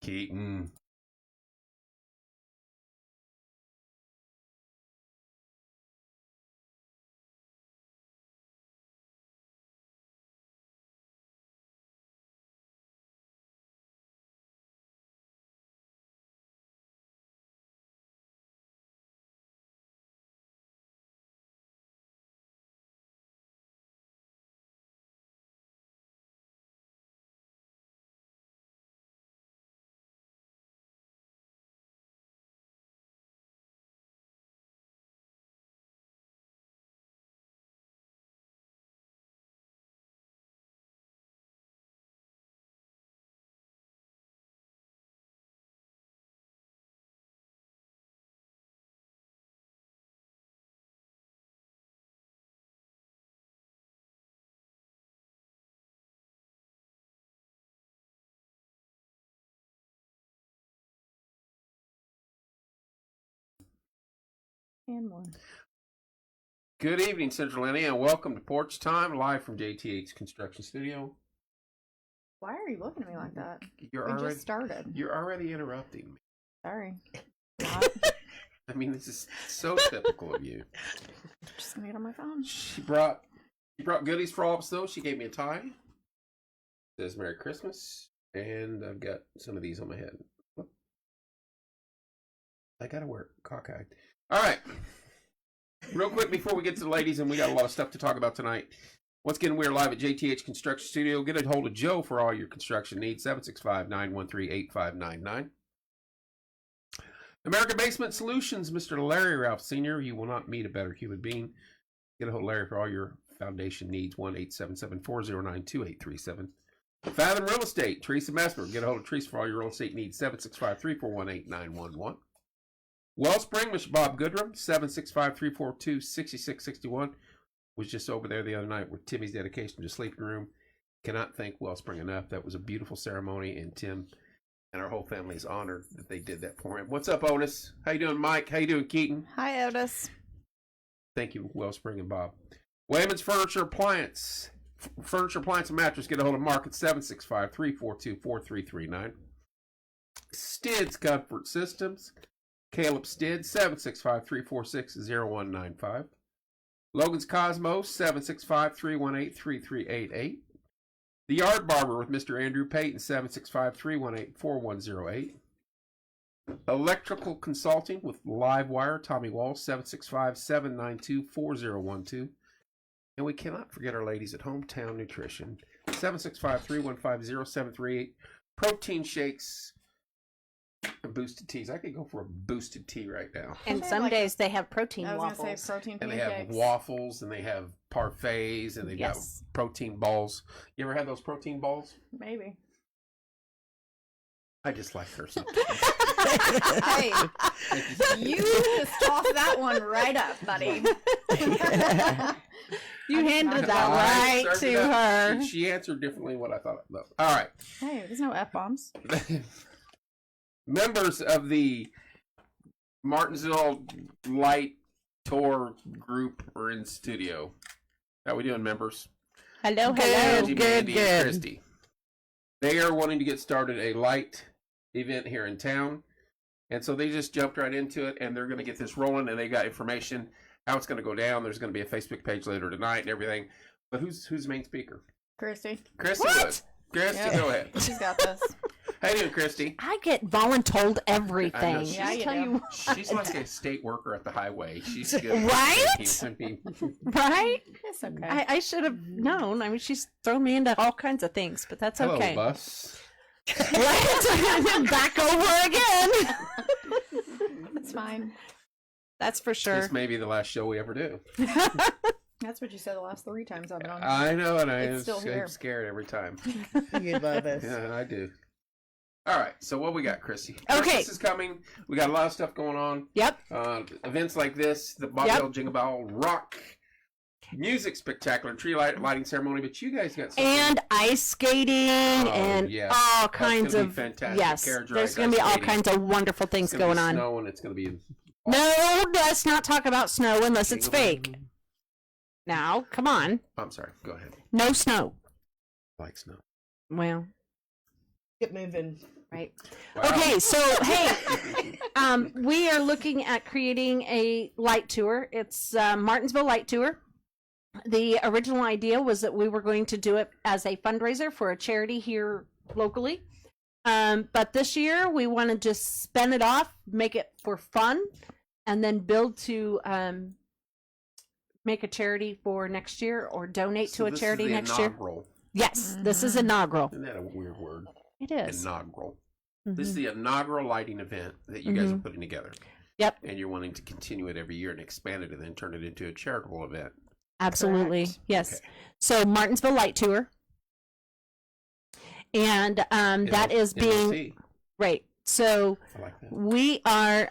Keaton. And one. Good evening, Central Indiana, and welcome to Porch Time, live from JTH's Construction Studio. Why are you looking at me like that? We just started. You're already interrupting me. Sorry. I mean, this is so typical of you. Just gonna get on my phone. She brought goodies for all of us, though. She gave me a tie. It says Merry Christmas, and I've got some of these on my head. I gotta wear it cockeyed. All right. Real quick before we get to the ladies, and we got a lot of stuff to talk about tonight. Once again, we're live at JTH Construction Studio. Get a hold of Joe for all your construction needs, 765-913-8599. American Basement Solutions, Mr. Larry Ralph Sr. You will not meet a better human being. Get a hold of Larry for all your foundation needs, 1-877-409-2837. Fathom Real Estate, Teresa Messmer. Get a hold of Teresa for all your real estate needs, 765-341-8911. Wellspring, Mr. Bob Goodrum, 765-342-6661. Was just over there the other night with Timmy's dedication to sleeping room. Cannot thank Wellspring enough. That was a beautiful ceremony, and Tim and our whole family is honored that they did that for him. What's up, Otis? How you doing, Mike? How you doing, Keaton? Hi, Otis. Thank you, Wellspring and Bob. Wayman's Furniture Appliance. Furniture Appliance and Mattress. Get a hold of Mark at 765-342-4339. Stids Comfort Systems. Caleb Stidd, 765-346-0195. Logan's Cosmos, 765-318-3388. The Yard Barber with Mr. Andrew Payton, 765-318-4108. Electrical Consulting with Livewire, Tommy Walsh, 765-792-4012. And we cannot forget our ladies at Hometown Nutrition, 765-315-0738. Protein shakes and boosted teas. I could go for a boosted tea right now. And some days they have protein waffles. I was going to say protein and pancakes. they have waffles, and they have parfaits, and they've got protein balls. You ever had those protein balls? Maybe. I just like her sometimes. Hey, you just tossed that one right up, buddy. You handed that right to her. She answered differently what I thought. All right. Hey, there's no F-bombs. Members of the Martinsville Light Tour group are in studio. How we doing, members? Hello, Angie, good. Mandy, and Christy. They are wanting to get started a light event here in town, and so they just jumped right into it, and they're going to get this rolling, and they got information how it's going to go down. There's going to be a Facebook page later tonight and everything. But who's the main speaker? Christy. Christy would. Christy, go ahead. She's got this. How you doing, Christy? I get voluntold everything. Yeah, you tell do. you. She's like a state worker at the highway. She's good. Right? Right? It's okay. I should have known. I mean, she's thrown me into all kinds of things, but that's Hello, okay. bus. Right? Back over again. It's fine. That's for sure. This may be the last show we ever do. That's what you said the last 3 times I've been on. I know, and I'm still here. scared every time. You love us. Yeah, I do. All right, so what we got, Chrissy? Okay. Christmas is coming. We got a lot of stuff going on. Yep. Events like this, the Bob Bell Jingle Bell Rock Music Spectacular, tree lighting ceremony, but you guys got something. And ice skating and all kinds of fantastic. yes. Carriage There's rides, going to be ice all skating. kinds of wonderful things going on. Snow, and it's going to be No, let's not talk about snow unless it's fake. Now, come on. I'm sorry. Go ahead. No snow. I like snow. Well, Get moving. Right. Wow. Okay, so hey, we are looking at creating a light tour. It's Martinsville Light Tour. The original idea was that we were going to do it as a fundraiser for a charity here locally. But this year we want to just spin it off, make it for fun, and then build to make a charity for next year or donate to a this charity is the next year. inaugural. Yes, this is inaugural. Isn't that a weird word? It is. Inaugural. Mhm. This is the inaugural lighting event that you guys are putting together. Yep, And you're wanting to continue it every year and expand it and then turn it into a charitable event. absolutely. Correct. Yes. Okay. So Martinsville Light Tour. And that is being LLC. right. So I like that. we are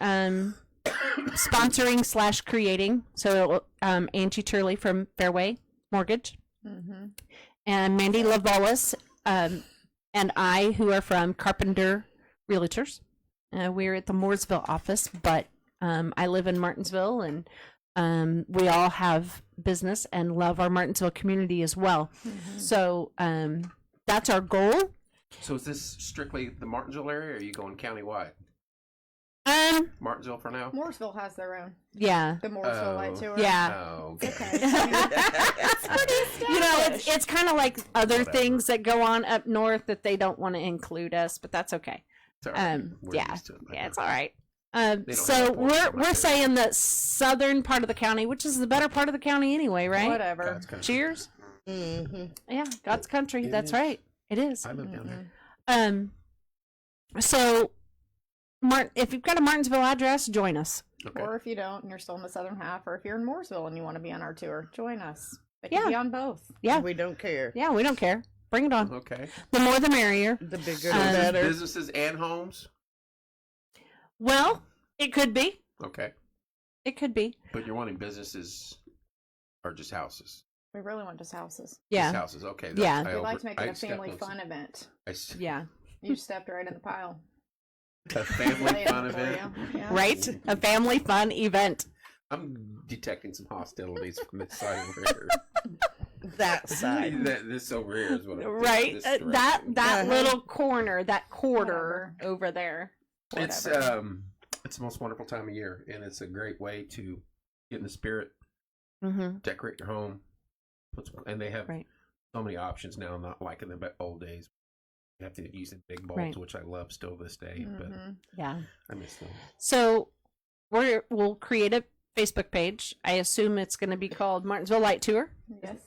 sponsoring / creating. So Angie Turley from Fairway Mortgage Mm-hmm. and Mandy Lavolis and I, who are from Carpenter Realtors. We're at the Mooresville office, but I live in Martinsville, and we all have business and love our Martinsville community as well. Mm-hmm. So that's our goal. So is this strictly the Martinsville area, or are you going countywide? Martinsville for now? Mooresville has their own. Yeah. The Mooresville Light Oh. Tour. Yeah. Oh, okay. Okay. It's pretty You know, established. it's kind of like other Whatever. things that go on up north that they don't want to include us, but that's okay. It's all right. We're Yeah, used to it by yeah, now. it's all right. don't So have a point so we're much saying the southern part of the county, which is the better part of the county anyway, right? Whatever. God's country. Cheers. Mm-hmm. Yeah, God's country. It That's is. right. It is. I live down there. So, if you've got a Martinsville address, join us. Okay. Or if you don't and you're still in the southern half, or if you're in Mooresville and you want to be on our tour, join us. It Yeah. can be on both. Yeah, We don't care. yeah, we don't care. Bring it on. Okay. The more, the merrier. The bigger So the Um, better. businesses and homes? Well, it could be. Okay. It could be. But you're wanting businesses or just houses? We really want just houses. Yeah. Just houses. Okay. Yeah. We'd like to make it a stepped family on fun event. Yeah. You stepped right in the pile. A family Lay it fun for event. you. Yeah. Right? A family fun event. I'm detecting some hostilities from this side over here. That side. This over here is what I'm Right? this That direction. that Uh-huh. little corner, that quarter over there. It's Whatever. it's the most wonderful time of year, and it's a great way to get in the spirit, Mm-hmm. decorate your home, and they have Right. so many options now, not like in the old days. You have to use the big bulbs, Right. which I love still this day, but Mhm. Yeah. I miss them. So we'll create a Facebook page. I assume it's going to be called Martinsville Light Tour. Yes.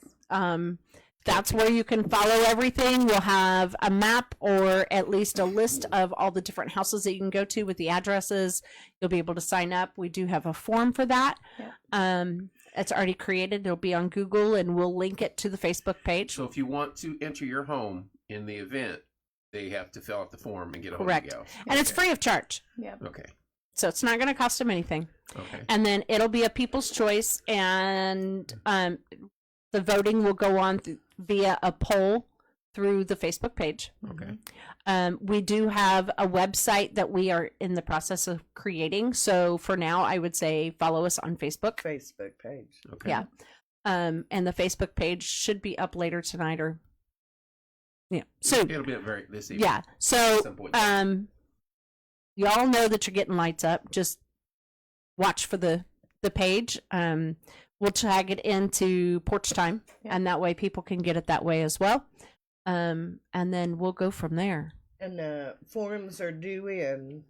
That's where you can follow everything. We'll have a map or at least a list of all the different houses that you can go to with the addresses. You'll be able to sign up. We do have a form for that. Yep. It's already created. It'll be on Google, and we'll link it to the Facebook page. So if you want to enter your home in the event, they have to fill out the form and get a hold Correct. of you. And it's Okay. free of charge. Yep. Okay. So it's not going to cost them anything. Okay. And then it'll be a people's choice, and the voting will go on via a poll through the Facebook page. Okay. We do have a website that we are in the process of creating. So for now, I would say follow us on Facebook. Facebook page. Okay. Yeah. And the Facebook page should be up later tonight or soon. It'll be this evening. Yeah. At So some point. y'all know that you're getting lights up. Just watch for the page. We'll tag it into Porch Time, Yeah. and that way people can get it that way as well. And then we'll go from there. And the forums are due in.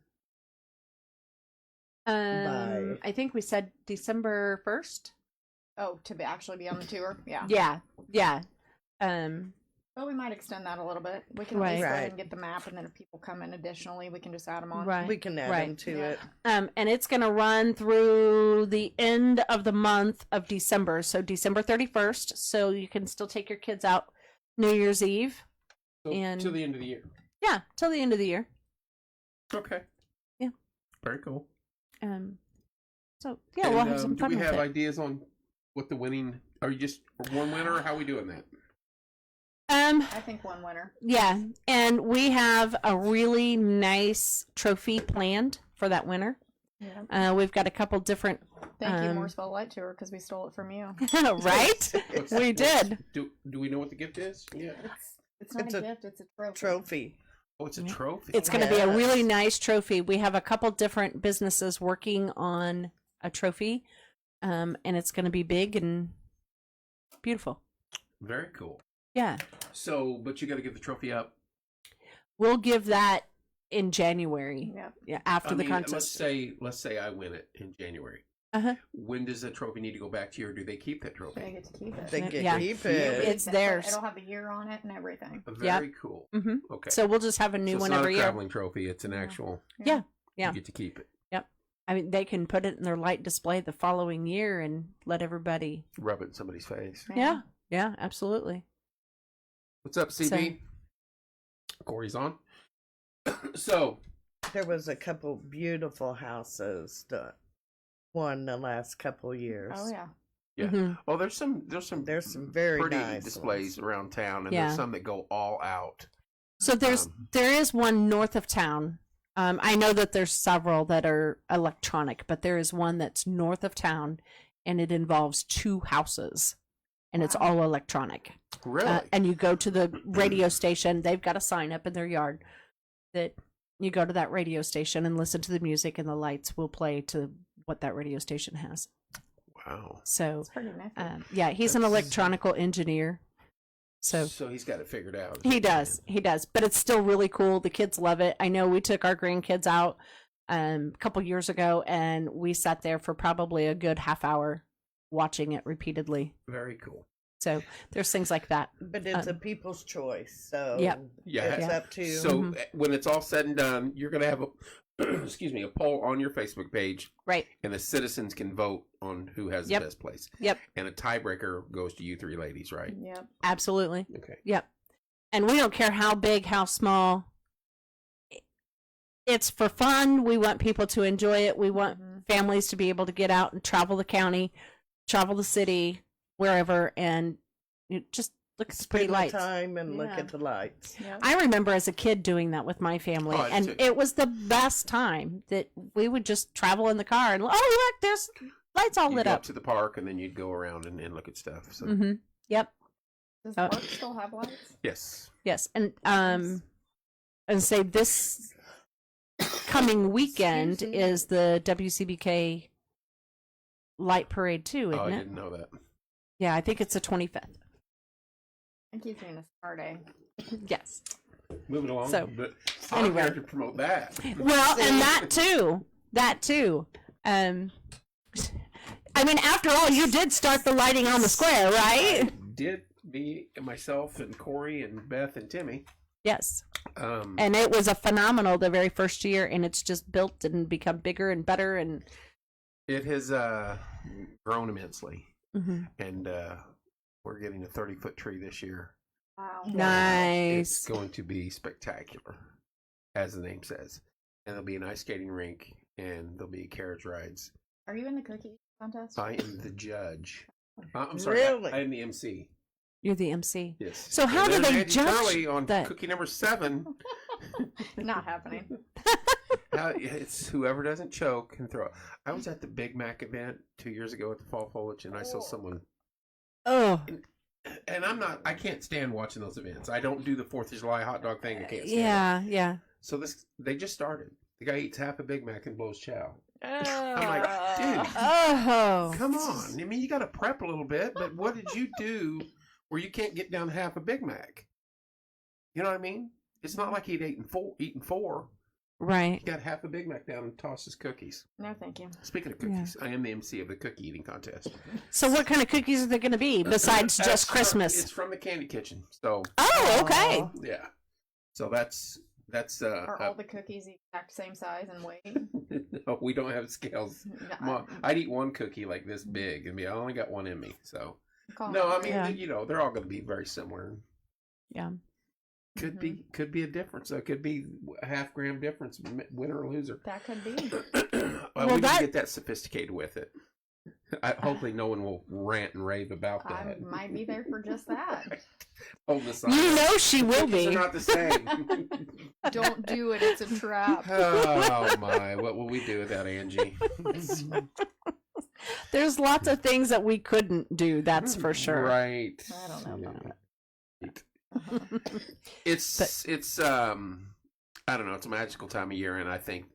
Bye. I think we said December 1st. Oh, actually be on the tour? Yeah. Yeah, yeah. But we might extend that a little bit. We can Right. at least go ahead Right. and get the map, and then if people come in additionally, we can just add them on. Right. We can add Right. them to Yeah. it. And it's going to run through the end of the month of December. So December 31st. So you can still take your kids out New Year's Eve. So, and- till the end of the year. Yeah, till the end of the year. Okay. Yeah. Very cool. So yeah, we'll have some do fun we with have it. ideas on what the winning? Are you just one winner? Or how are we doing that? I think one winner. Yeah, and we have a really nice trophy planned for that winner. Yeah. We've got a couple different, Thank you, Um, Mooresville Light Tour, because we stole it from you. right? What's- We did. Do we know what the gift is? Yeah. It's not It's a a gift, it's a trophy. Trophy. Oh, it's a trophy. It's going to be a Yes. really nice trophy. We have a couple different businesses working on a trophy, and it's going to be big and beautiful. Very cool. Yeah. So, but you got to get the trophy up. We'll give that in January. Yep. Yeah, after the Let's contest. say I win it in January. Uh-huh. When does the trophy need to go back to you, or do they keep that They trophy? get to keep it. They get Yeah. keep Yeah. it. It's theirs. It'll have a year on it and everything. Very cool. Mhm. Okay. So we'll just have a new So it's one not every a year. traveling trophy. It's an actual. Yeah. Yeah. You get to keep it. I mean, they can put it in their light display the following year and let everybody. Rub it in somebody's face. Yeah. Yeah, absolutely. What's up, CB? Corey's on. So, There was a couple beautiful houses that won the last couple years. Oh yeah. yeah. Mhm. Oh, there's some There's some very pretty nice displays ones. around town, and Yeah. there's some that go all out. So there is one north of town. I know that there's several that are electronic, but there is one that's north of town, and it involves 2 houses, and it's Wow. all electronic. Really? And you go to the radio station. They've got a sign up in their yard that you go to that radio station and listen to the music, and the lights will play to what that radio station has. Wow. So, It's pretty nifty. yeah, he's an That's- electronical engineer. So he's got it figured out. he does, but it's still really cool. The kids love it. I know we took our grandkids out a couple years ago, and we sat there for probably a good half hour watching it repeatedly. Very cool. So there's things like that. But it's a people's choice, so Yep. Yeah. it's up to So when it's all said and done, you're going to have a excuse me, a poll on your Facebook page, Right. and the citizens can vote on who has Yep. the best place. Yep. And a tiebreaker goes to you 3 ladies, right? Yep. Absolutely. Okay. Yep. And we don't care how big, how small. It's for fun. We want people to enjoy it. We want families to be able to get out and travel the county, travel the city, wherever, and just look at the pretty spend the lights. time and look Yeah. at the lights. Yep. I remember as a kid doing that with my family, Oh, I and do. it was the best time that we would just travel in the car and, oh, look, there's lights all You'd lit go up. to the park, and then you'd go around and look at stuff. So Mm-hmm. Yep. Does the park still have lights? yes. Yes. And say this coming weekend Excuse me. is the WCBK light parade too, Oh, I isn't it? didn't know that. Yeah, I think it's the 25th. I keep saying a star day. Yes. Moving along. So, but anyway. I'm here to promote that. Well, and See? that too. I mean, after all, you did start the lighting on the square, I right? did, me, myself, and Corey, and Beth, and Timmy. Yes. Um, And it was a phenomenal the very first year, and it's just built and become bigger and better. And it has grown immensely, Mhm. and we're getting a 30-foot tree this year. Wow. It's Nice. going to be spectacular, as the name says. And there'll be an ice skating rink, and there'll be carriage rides. Are you in the cookie contest? I am the judge. I'm sorry, Really? I am the MC. You're the MC. Yes. So how And do there's they Andy judge Curley on that? cookie number 7? Not happening. It's whoever doesn't choke can throw. I was at the Big Mac event 2 years ago at the Fall Foliage, and I saw someone. Oh, And I can't stand watching those events. I don't do the 4th of July hot dog thing. I can't stand it. yeah. So they just started. The guy eats half a Big Mac and blows chow. I'm I'm like, dude, Oh, come on. I mean, you got to prep a little bit, but what did you do where you can't get down half a Big Mac? You know what I mean? It's not like he'd eaten 4. right. He got half a Big Mac down and tossed his cookies. No, thank you. Speaking of cookies, I am the MC of the cookie eating contest. So what kind of cookies are they going to be besides That's just Christmas? It's from the Candy Kitchen. So Oh, okay. Oh. yeah. So that's Are all the cookies the exact same size and weight? no, we don't have scales. No, I'd eat one cookie like this big, and I only got one in me. So call no, I it- mean Yeah. they're all going to be very similar. Yeah. Could be a difference. So it could be a half-gram difference, winner or loser. that could be. Well, we didn't get that sophisticated with it. Hopefully, no one will rant and rave about I that. might be there for just that. Hold the sign. You know she will Cookies be. are not the same. Don't do it. It's a trap. Oh my! What will we do without Angie? There's lots of things that we couldn't do, that's for sure. Right. I don't know about It's I don't know. It's a magical time of year, and I think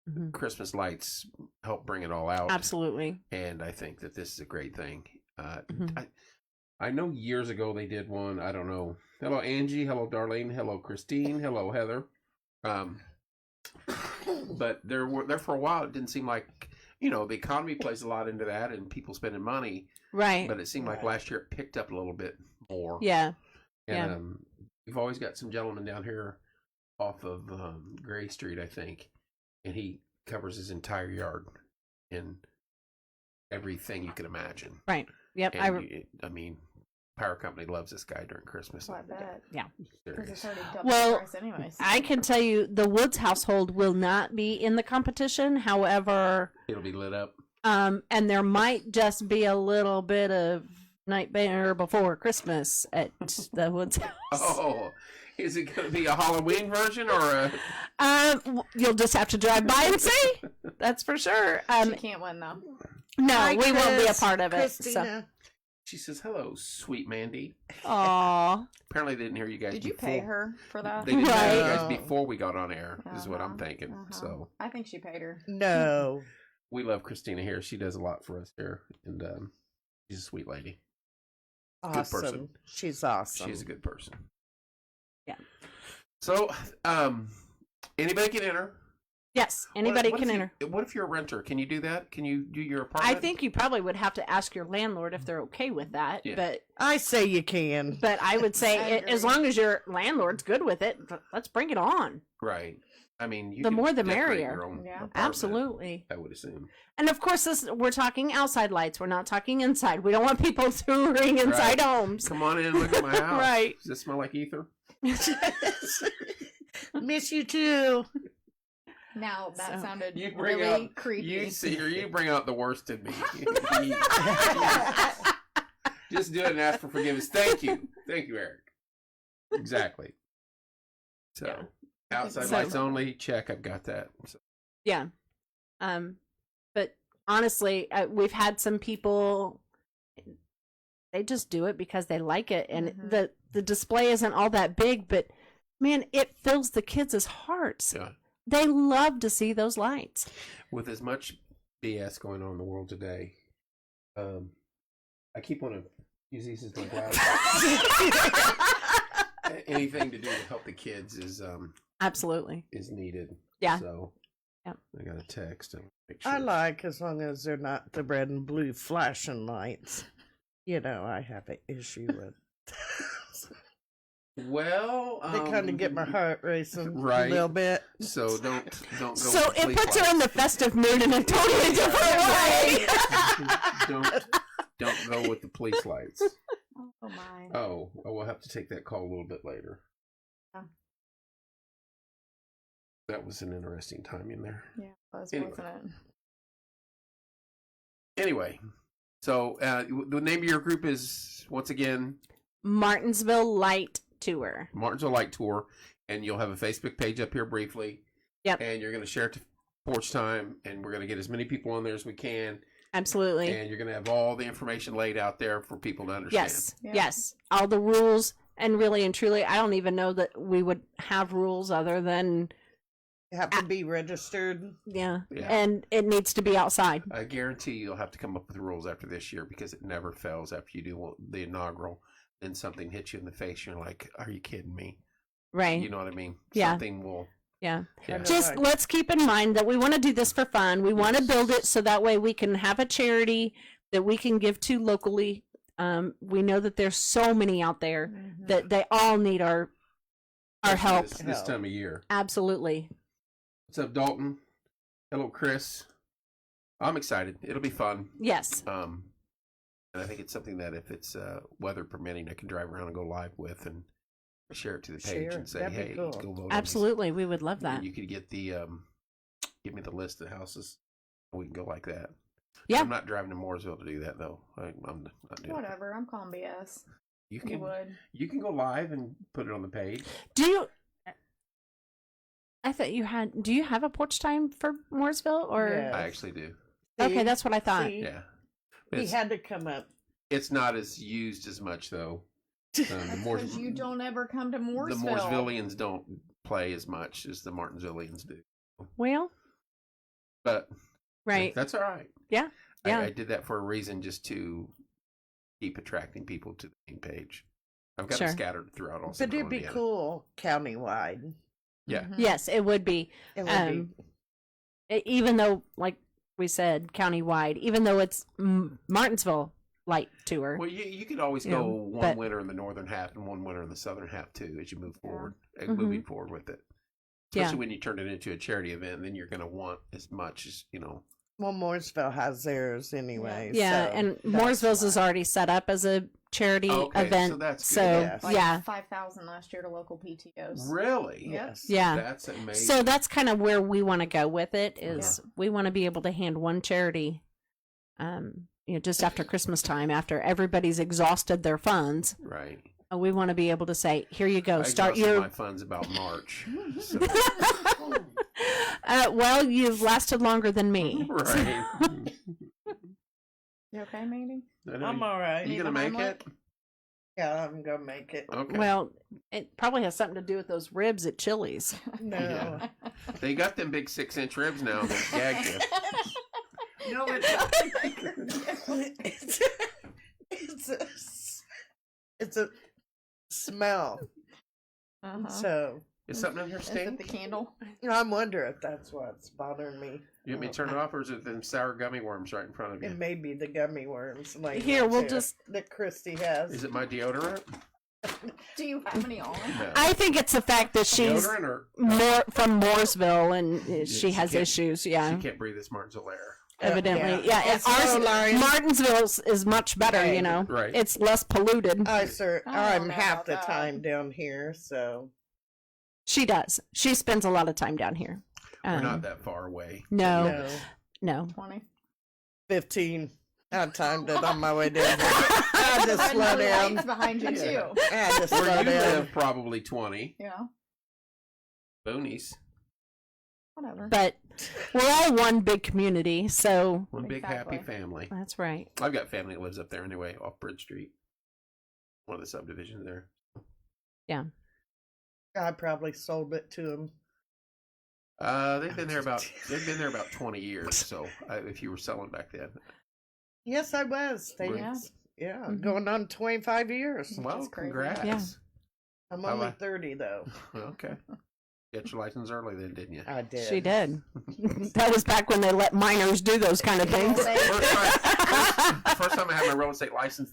Mhm. Christmas lights help bring it all out. Absolutely. And I think that this is a great thing. Mhm. I know years ago they did one. I don't know. Hello, Angie. Hello, Darlene. Hello, Christine. Hello, Heather. But there for a while. It didn't seem like, the economy plays a lot into that, and people spending money. Right. But it seemed like Right. last year it picked up a little bit more. Yeah. And we've always got some gentleman down here off of Gray Street, I think, and he covers his entire yard in everything you can imagine. Right. Yep. And I mean, power company loves this guy during Christmas. I bet. Because it's Serious. already double Well, the price anyways. I can tell you the Woods household will not be in the competition. However, It'll be lit up. and there might just be a little bit of Nightmare Before Christmas at the Woods house. Oh, is it going to be a Halloween version or a? You'll just have to drive by and see. That's for sure. She can't win though. No, Hi, we won't be a Chris. part of it. Christina. She says, "Hello, sweet Mandy." So. Aw. Apparently, they didn't hear you guys. Did you before. pay her for that? They didn't hear you Right. guys before we got on air. Is what I'm Uh-huh, thinking. uh-huh. So I think she paid her. No. we love Christina here. She does a lot for us here, and she's a sweet lady. Good Awesome. person. She's awesome. She's a good person. Yeah. So, anybody can enter. Yes, anybody What can if you- enter. What if you're a renter? Can you do that? Can you do your I apartment? think you probably would have to ask your landlord if they're okay with that. Yeah. I say you can. But I would say I as agree. long as your landlord's good with it, let's bring it on. Right. I mean, you The can more the decorate merrier. your own Yeah. apartment, Absolutely. I would assume. And of course, we're talking outside lights. We're not talking inside. We don't want people touring inside Right. homes. Come on in and look at my house. Right. Does this smell like ether? Miss you too. Now that So- sounded You bring really out, creepy. you bring out the worst in me. Just do it and ask for forgiveness. Thank you, Eric. Exactly. So Yeah. outside So- lights only. Check. I've got that. So, Yeah. But honestly, we've had some people. They just do it because they like it, and Mhm. the display isn't all that big, but man, it fills the kids' hearts. yeah. They love to see those lights. With as much BS going on in the world today, I keep wanting to use these as my glasses. Anything to do to help the kids is Absolutely. needed. Yeah. So Yep. I got a text. And make I sure. like as long as they're not the red and blue flashing lights. I have an issue with. Well, They kind of get my heart racing right. a little bit. So don't go. So with the it puts police her in the festive mood in a totally different way. lights. don't go with the police lights. Oh my. Oh, we'll have to take that call a little bit later. Yeah. That was an interesting timing there. Yeah, it was, Anyway. wasn't it? Anyway, so the name of your group is once again Martinsville Light Tour. Martinsville Light Tour, and you'll have a Facebook page up here briefly. Yep. And you're going to share it to Porch Time, and we're going to get as many people on there as we can, Absolutely. and you're going to have all the information laid out there for people to understand. Yes. Yeah. Yes. All the rules, and really and truly, I don't even know that we would have rules other than You have to be registered. yeah. Yeah. And it needs to be outside. I guarantee you'll have to come up with rules after this year because it never fails after you do the inaugural. Then something hits you in the face. You're like, "Are you kidding me?" Right. You know what I mean? Yeah. Something will. Yeah. Yeah. Just let's keep in mind that we want to do this for fun. We want to build it so that way we can have a charity that we can give to locally. We know that there's so many out there Mhm. that they all need our help. This time of year. Absolutely. What's up, Dalton? Hello, Chris. I'm excited. It'll be fun. Yes. And I think it's something that if it's weather permitting, I can drive around and go live with and share it to the page Share. and say, That'd be "Hey, cool. go vote." Absolutely. We would love On that. this. You could get the give me the list of houses. We can go like that. Yeah. I'm not driving to Mooresville to do that though. I'm not doing Whatever, I'm calling BS. it. You You can would. you can go live and put it on the page. Do you? I thought do you have a porch time for Mooresville or? Yeah. I actually do. Okay, See? that's what I thought. See? Yeah. But He it's, had to come up. it's not as used as much though. The Because you don't ever come to the Mooresville. Mooresvillians don't play as much as the Martinsvillians do. Well, But right. that's all right. Yeah. Yeah. I did that for a reason, just to keep attracting people to the main page. I've got Sure. them scattered throughout all But Central it'd be Indiana. cool countywide. Yeah. Mhm. Yes, it would be. It would be. Even though, like we said, countywide, even though it's Martinsville Light Tour. Well, you could always You go know, one but- winter in the northern half and one winter in the southern half too, as you move forward, Mhm. moving forward with it. Yeah. Especially when you turn it into a charity event, then you're going to want as much as Well, Mooresville has theirs anyway. Yeah, so and that's Mooresville's why. is already set up as a charity Okay, event. so that's good. So, Yes. Like yeah. 5,000 last year to local PTOs. Really. Yes. Yeah. That's amazing. So that's kind of where we want to go with it is we want to be able to hand one charity just after Christmas time, after everybody's exhausted their funds. right. We want to be able to say, here you go, I start exhausted your my funds about March. So, well, you've lasted longer than me. right. You okay, maybe? I know I'm all right. you gonna Need the make it? Yeah, I'm gonna make it. Okay. Well, it probably has something to do with those ribs at Chili's. No, Yeah. They got them big 6-inch ribs now that gagged you. no, it's a smell. Uh-huh. So Is something in here Is it stink? the candle? I wonder if that's what's bothering me. You want me to turn it off, or is it them sour gummy worms right in front of It you? may be the gummy worms. Like Here, we'll that just- that Christy has. Is it my deodorant? Do you have any on? No. I think it's the fact that she's Deodorant or more from Mooresville and she she has can't- issues. Yeah, she can't breathe this Martinsville air. evidently. Yeah, It's ours, low lying. Martinsville's is much better. Right. You know, Right. it's less polluted. I'm don't know half about the that. time down here, so She does. She spends a lot of time down here. We're not that far away. No, no. no. 20. 15. I timed it on my way down. I had to Red slow and blue down. lights behind you, Yeah. too. I had to slow Where you down. live, probably 20. Yeah, Boonies. whatever. But we're all one big community, so One big Exactly. happy family. that's right. I've got family that lives up there anyway, off Bridge Street. One of the subdivisions there. I probably sold it to him. They've been there about 20 years. So if you were selling back then, Yes, I was. Thanks. Yeah, Mhm. going on 25 years. well, is crazy. congrats. Yeah. I'm I only like- 30 though. Okay. Got your license early then, didn't you? I did. She did. That was back when they let minors do those kind of things. First time I had my real estate license,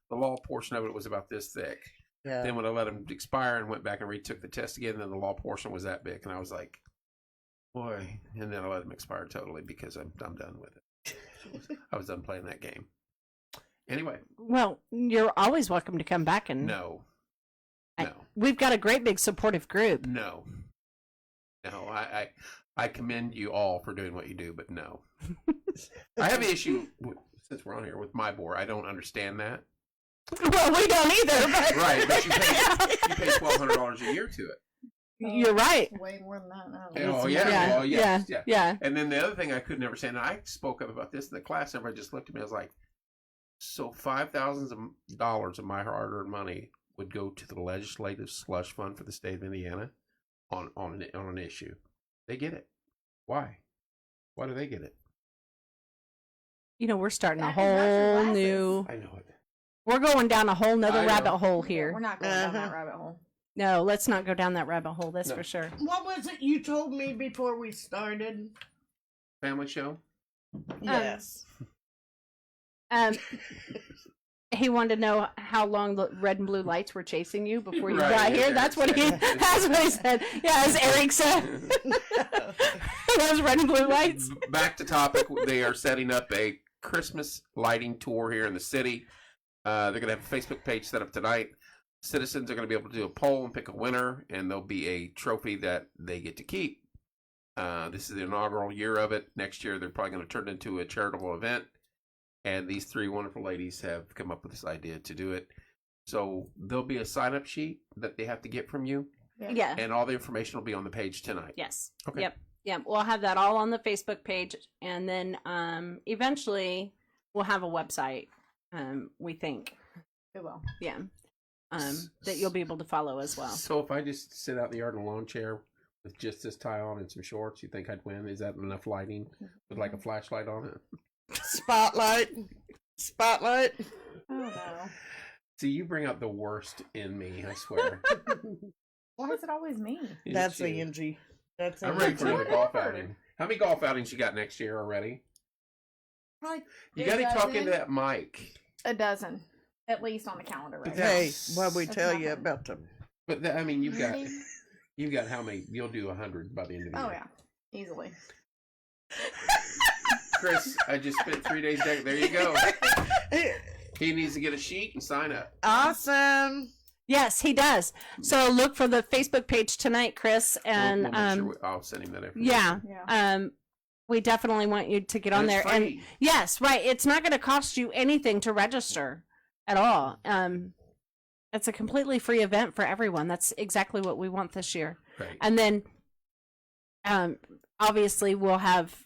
the law portion of it was about this thick. Yeah. Then when I let them expire and went back and retook the test again, then the law portion was that big, and I was like, boy. And then I let them expire totally because I'm done with it. I was done playing that game. Anyway, Well, you're always welcome to come back and no, we've got a great big supportive group. no. I commend you all for doing what you do, but no. I have an issue since we're on here with my board. I don't understand that. Well, we don't either. But Right, but you pay $1,200 a year to it. You're right. Way more than that now. Oh yeah, Yeah, well, yes, yeah. Yeah. And then the other thing I couldn't understand, and I spoke up about this in the class, and everybody just looked at me. I was like, so $5,000 of my hard-earned money would go to the legislative slush fund for the state of Indiana on an issue. They get it. Why? Why do they get it? You know, we're starting a That- that's your whole glasses. new. I know it. We're going down a whole nother I know. rabbit hole Yeah, here. we're not going down that Uh-huh. rabbit hole. No, let's not go down that rabbit hole. That's No. for sure. What was it you told me before we started? Family show. Yes. He wanted to know how long the red and blue lights were chasing you before you Right, got here. yeah, That's what he. yeah. That's what he said. Yeah, as Eric said, those red and blue lights. Back to topic. They are setting up a Christmas lighting tour here in the city. They're going to have a Facebook page set up tonight. Citizens are going to be able to do a poll and pick a winner, and there'll be a trophy that they get to keep. This is the inaugural year of it. Next year, they're probably going to turn it into a charitable event. And these three wonderful ladies have come up with this idea to do it. So there'll be a sign-up sheet that they have to get from you, Yeah. and all the information will be on the page tonight. Yes. Okay. Yep. Yep. We'll have that all on the Facebook page, and then eventually we'll have a website. We think. It will. Yeah. that you'll be able to follow as well. So if I just sit out in the yard in a lawn chair with just this tie on and some shorts, you think I'd win? Is that enough lighting with like a flashlight on it? Spotlight. Oh no. See, you bring out the worst in me, I swear. Why is it always me? That's It's you. Angie. That's I'm Angie. ready for another golf Whatever. outing. How many golf outings you got next year already? Probably You a got to talk dozen. into that mic. A dozen, at least on the calendar right now. Hey, what we That's tell you nothing. about them? But I mean, you've got how many? You'll do 100 by the end of the Oh year. yeah, easily. Chris, I just spent 3 days there. There you go. He needs to get a sheet and sign up. Awesome. Yes, he does. So look for the Facebook page tonight, Chris, and We'll make sure I'll send him that information. yeah, Yeah. we definitely want you to get on And there. it's And free. yes, right, it's not going to cost you anything to register at all. It's a completely free event for everyone. That's exactly what we want this year. Right. And then, obviously, we'll have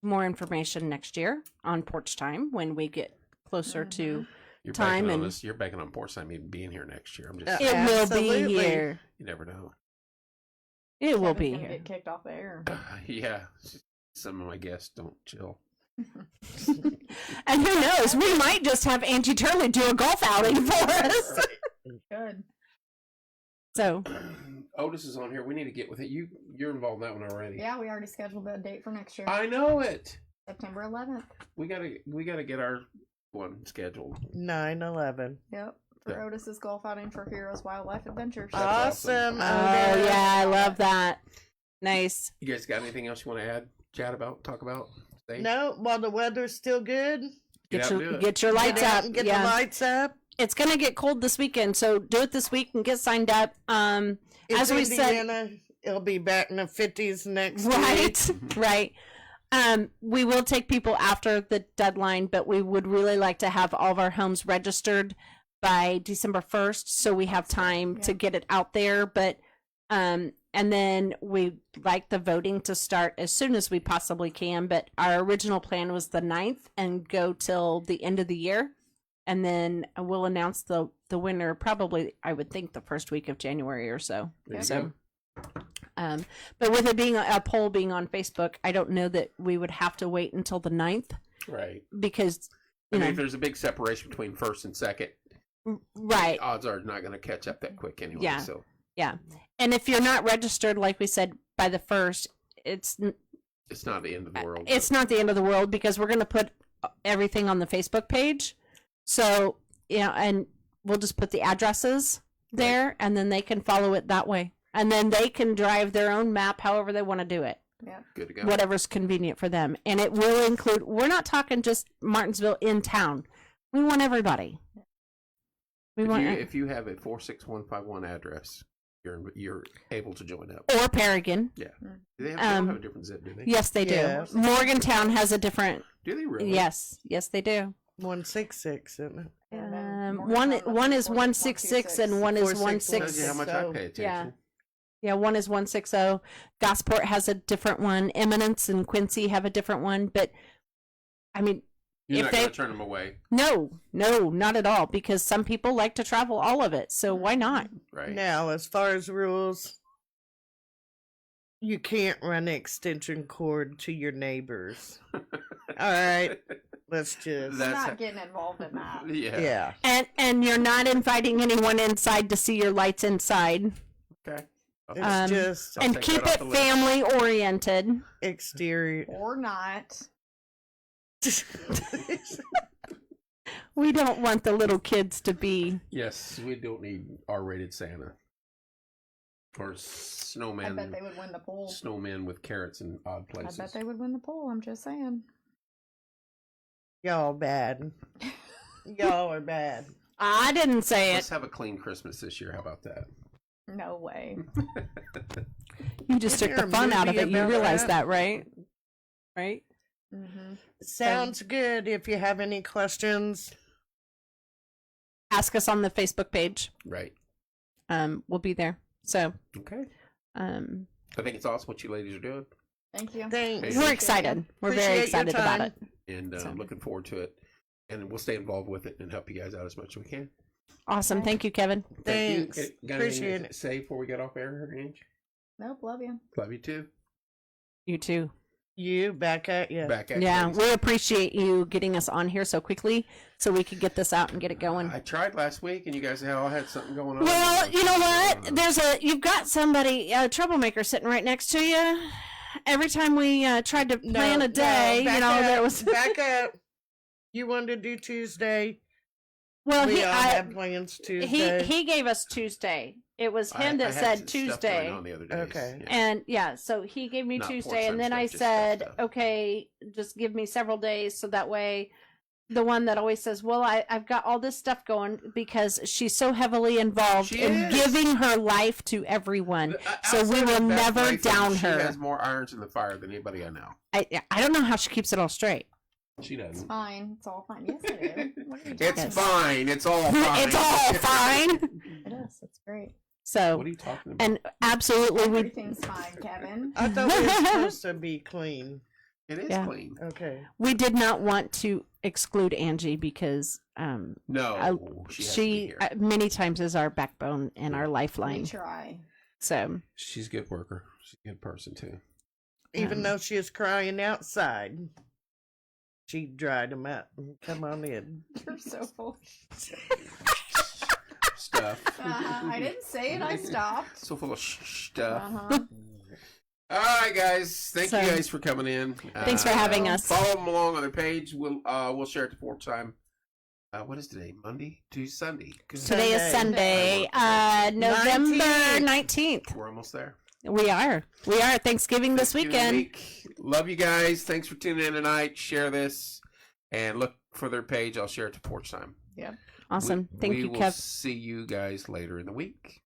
more information next year on porch time when we get closer to. You're time banking on and- this. You're banking on porch time even being here next year. I'm just. It will be Absolutely. here. You never know. It will Kevin's be gonna here. Get kicked off the air. Yeah. Some of my guests don't chill. And who knows? We might just have Angie Turley do a golf outing for us. Good. So Otis is on here. We need to get with it. You're involved in that one already. Yeah, we already scheduled the date for next year, I know it. September 11th. We gotta get our one scheduled. 9/11. Yep. For Yeah. Otis's golf outing for Heroes Wildlife Adventures. That's Awesome. oh Otis. yeah, I love that. Nice. You guys got anything else you want to add, chat about, talk about? Say? No, while the weather's still good, Get out and do it. Get your lights get out up. and get Yeah. the lights up. It's gonna get cold this weekend, so do it this week and get signed up. It's As we said, Indiana. It'll be back in the 50s next week. right, right. We will take people after the deadline, but we would really like to have all of our homes registered by December 1st, so we have time to Yeah. get it out there. But and then we like the voting to start as soon as we possibly can. But our original plan was the 9th and go till the end of the year, and then we'll announce the winner probably, I would think, the first week of January or so. There you So. go. But with it being a poll being on Facebook, I don't know that we would have to wait until the 9th Right. because, I you mean, know, if there's a big separation between first and second, right. odds are it's not going to catch up that quick anyway. Yeah. So Yeah. And if you're not registered, like we said, by the 1st, it's it's not the end of the world. it's not the end of the world because we're going to put everything on the Facebook page. So, you know, and we'll just put the addresses there and then they can follow it that way. And then they can drive their own map however they want to do it. Yeah. Good to go. Whatever's convenient for them. And it will include, we're not talking just Martinsville in town. We want everybody. We If want, you have a 46151 address, you're able to join up. or Paragon. Yeah. Do they don't Um, have a different zip, do they? Yes, they do. Yes. Morgantown has a different, Do they really? yes, they do. 166, isn't it? And then One Morgantown one must is be 166 and one is 461. Tells you how 166. much So- I pay attention. Yeah. Yeah, one is 160. Gosport has a different one. Eminence and Quincy have a different one. But I mean, You're if not they going to turn them away, no, not at all. Because some people like to travel all of it. So why not? right? Now, as far as rules, you can't run extension cord to your neighbors. All right, let's just. That's not how- getting involved in that. Yeah. Yeah. And you're not inviting anyone inside to see your lights inside. Okay. It's Um, just I'll and take keep that off it the list. family oriented. exterior. Or not. We don't want the little kids to be. Yes, we don't need R-rated Santa or I snowman. bet they would win the poll. Snowmen with carrots in odd I places. bet they would win the poll. I'm just saying. Y'all bad. Y'all are bad. I didn't say Let's it. have a clean Christmas this year. How about that? No way. You just Isn't took there the a fun out of movie it. You about realize that? that, right? Right? Mm-hmm. Sounds good. If you have any questions, Ask us on the Facebook page. Right. We'll be there. So, Okay. I I think it's awesome what you ladies are doing, Thank you. thanks. Hey. we're excited. We're very Appreciate your excited about time. it. and So- looking forward to it. And we'll stay involved with it and help you guys out as much as we can. Awesome. Thank you, Kevin. Thank Thanks. you. Got Appreciate anything it. to say before we get off air, Ange? Nope, love you. Love you too. You too. You back at you. Back at Yeah, you. we appreciate you getting us on here so quickly so we could get this out and get it going. I tried last week, and you guys all had something going on. Well, you know what? You've got somebody, a troublemaker sitting right next to you. Every time we tried to plan a day, back there up, was. back up. You wanted to do Tuesday. Well, We all had plans Tuesday. he gave us Tuesday. It was him that I had said some stuff Tuesday. going on the other days. Okay. Yeah. And so he gave me Not Tuesday, and full-time then I stuff, just stuff said, stuff. okay, just give me several days, so that way, the one that always says, well, I've got all this stuff going because she's so heavily involved She in is. giving her life to everyone. So we Outside will of that never life, down she her. has more irons in the fire than anybody I know. I don't know how she keeps it all straight. She It's doesn't. fine. It's all fine. Yes, I do. What are you It's talking fine. It's all fine. It's all fine. about? It is. It's great. So, What are you talking about? and absolutely, we Everything's fine, Kevin. I thought we were supposed to be clean. It is Yeah. clean. Okay. did not want to exclude Angie because No, she has to be here. many times is our backbone and our We lifeline. try. So, She's a good worker. She's a good person too. Even though she was crying outside, she dried them up. Come on in. You're so full. Stuff. I didn't say it. I stopped. So full of stuff. Uh-huh. All right, guys. Thank So- you guys for coming in. Thanks for having us. Follow them along on their page. We'll share it to Fort time. What is today? Monday? Tuesday? Sunday? 'Cause today is Sunday, November 19th. we're almost there. We are. Thanksgiving this Thanksgiving weekend. week. Love you guys. Thanks for tuning in tonight. Share this and look for their page. I'll share it to Porch Time. Awesome. Thank we you, will Kev. see you guys later in the week.